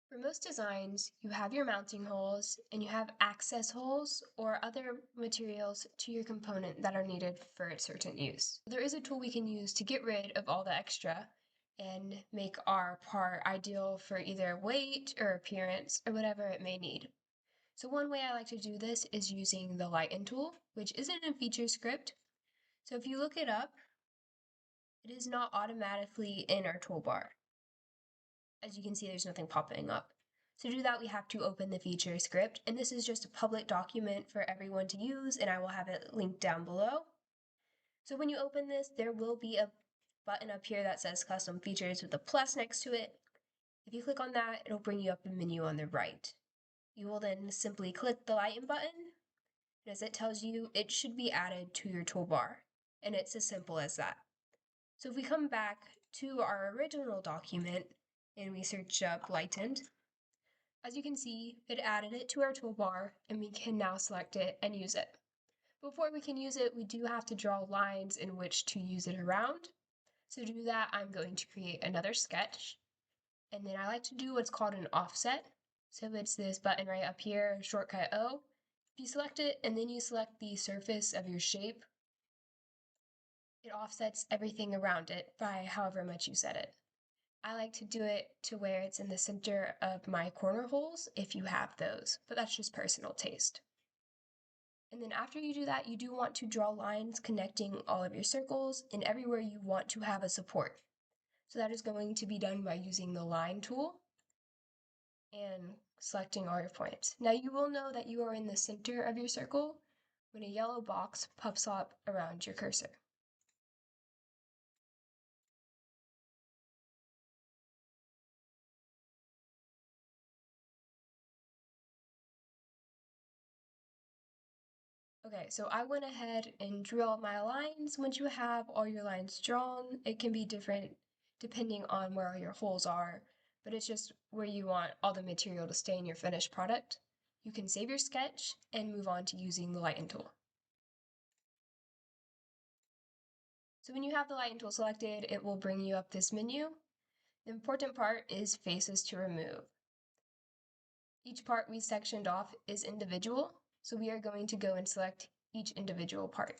For most designs, you have your mounting holes and you have access holes or other materials to your component that are needed for a certain use. There is a tool we can use to get rid of all the extra and make our part ideal for either weight or appearance or whatever it may need. So one way I like to do this is using the Lighten tool, which isn't in FeatureScript. So if you look it up, it is not automatically in our toolbar. As you can see, there's nothing popping up. So to do that, we have to open the FeatureScript, and this is just a public document for everyone to use, and I will have it linked down below. So when you open this, there will be a button up here that says Custom Features with a plus next to it. If you click on that, it'll bring you up a menu on the right. You will then simply click the Lighten button, and as it tells you, it should be added to your toolbar, and it's as simple as that. So if we come back to our original document and we search up Lightened, as you can see, it added it to our toolbar and we can now select it and use it. Before we can use it, we do have to draw lines in which to use it around. So to do that, I'm going to create another sketch. And then I like to do what's called an offset. So it's this button right up here, shortcut O. If you select it and then you select the surface of your shape, it offsets everything around it by however much you set it. I like to do it to where it's in the center of my corner holes if you have those, but that's just personal taste. And then after you do that, you do want to draw lines connecting all of your circles and everywhere you want to have a support. So that is going to be done by using the line tool and selecting all your points. Now you will know that you are in the center of your circle when a yellow box pops up around your cursor. Okay, so I went ahead and drew all my lines. Once you have all your lines drawn, it can be different depending on where your holes are, but it's just where you want all the material to stay in your finished product. You can save your sketch and move on to using the Lighten tool. So when you have the Lighten tool selected, it will bring you up this menu. The important part is faces to remove. Each part we sectioned off is individual, so we are going to go and select each individual part.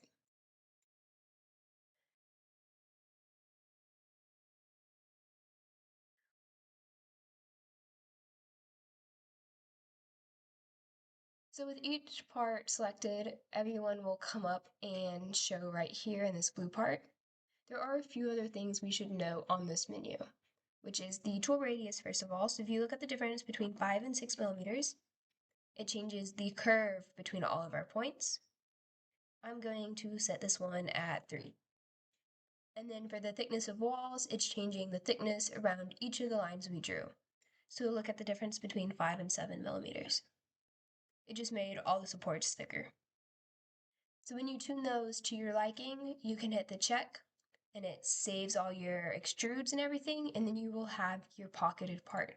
So with each part selected, everyone will come up and show right here in this blue part. There are a few other things we should note on this menu, which is the tool radius first of all. So if you look at the difference between 5 and 6 millimeters, it changes the curve between all of our points. I'm going to set this one at 3. And then for the thickness of walls, it's changing the thickness around each of the lines we drew. So look at the difference between 5 and 7 millimeters. It just made all the supports thicker. So when you tune those to your liking, you can hit the check and it saves all your extrudes and everything, and then you will have your pocketed part.